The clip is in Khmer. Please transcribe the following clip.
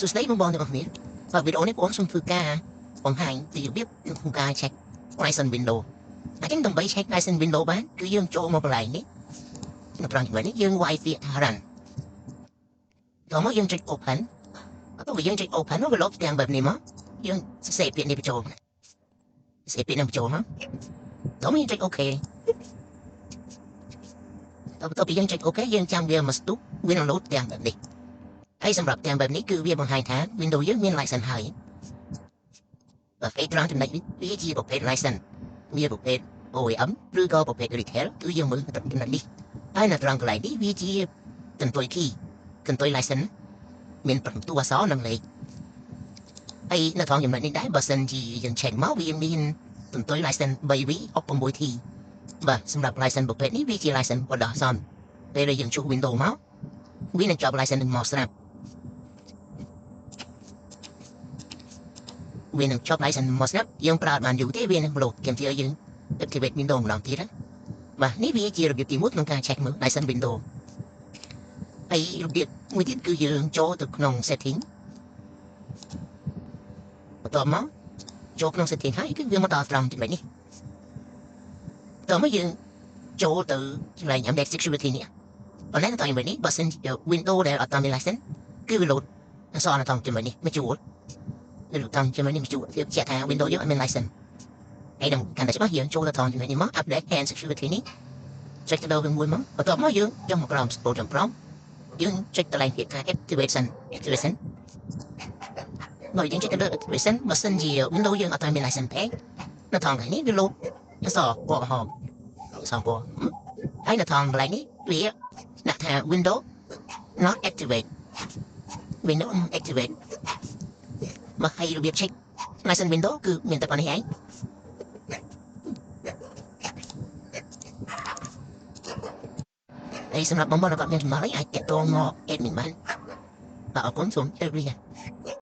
សួស្តីបងទាំងអស់គ្នាវីដេអូនេះបងសូមធ្វើការបង្ហាញពីរបៀបក្នុងការ check Ryzen Window អញ្ចឹងដើម្បី check Ryzen Window បានគឺយើងចូលមកកន្លែងនេះនៅត្រង់ចំណុចនេះយើង Wi-Fi run ដល់មកយើងចុច open បន្ទាប់ពីយើងចុច open វាលោតទាំងបែបនេះមកយើងសរសេរពាក្យនេះបញ្ចូលសរសេរពាក្យនេះបញ្ចូលមកដល់មកយើងចុច OK ដល់បន្ទាប់ពីយើងចុច OK យើងចាំវាមកស្ទុះវានឹងលោតទាំងបែបនេះហើយសម្រាប់ទាំងបែបនេះគឺវាបង្ហាញថា Windows យើងមាន license ហើយប្រភេទត្រង់ចំណុចនេះវាជាប្រភេទ license មានប្រភេទ OEM ឬក៏ប្រភេទ retail គឺយើងមើលត្រង់ចំណុចនេះហើយនៅត្រង់កន្លែងនេះវាជាកន្ទុយ key កន្ទុយ license មាន7តួអក្សរនិងលេខហើយនៅត្រង់ចំណុចនេះដែរបើសិនជាយើង check មកវាមានកន្ទុយ license 3V 66T បាទសម្រាប់ license ប្រភេទនេះវាជា license បដោះសំពេលដែលយើងជួស Windows មកវានឹងជាប់ license នឹងមកស្រាប់វានឹងជាប់ license មកស្រាប់យើងប្រើបានយូរទេវានឹង block គេជាយើង activate Windows ម្ដងទៀតណាបាទនេះវាជារបៀបទី1ក្នុងការ check មើល license Windows ហើយរបៀបមួយទៀតគឺយើងចូលទៅក្នុង setting បន្ទាប់មកចូលក្នុង setting ហើយគឺវាមកដល់ត្រង់ចំណុចនេះតើមកយើងចូលទៅកន្លែង Embed Security នេះប៉ុន្តែនៅត្រង់ចំណុចនេះបើសិនជា Windows ដែលអត់តាមមាន license គឺវា load អក្សរនៅត្រង់ចំណុចនេះមកជួលឬតាមចំណុចនេះមកជួលវាបញ្ជាក់ថា Windows យើងអត់មាន license ហើយដល់កាន់តែច្បាស់យើងចូលទៅត្រង់ចំណុចនេះមក Update and Security នេះចុចទៅដល់វាមួយមកបន្ទាប់មកយើងចុះមកក្រោម scroll ចំក្រោមយើងចុចកន្លែងពាក្យថា Activation បើយើងចុចទៅលើ Activation បើសិនជា Windows យើងអត់តាមមាន license ពេកនៅត្រង់នេះវា load អក្សរពណ៌ក្រហមអក្សរពណ៌ហើយនៅត្រង់កន្លែងនេះវាដាក់ថា Windows not activate Windows activate មកឲ្យរបៀប check license Windows គឺមានតែប៉ុណ្្នេះឯងហើយសម្រាប់បងប្អូនដែលគាត់មានចម្ងល់អីអាចតាក់ទងមក admin បានបាទអរគុណសូមជម្រាបលា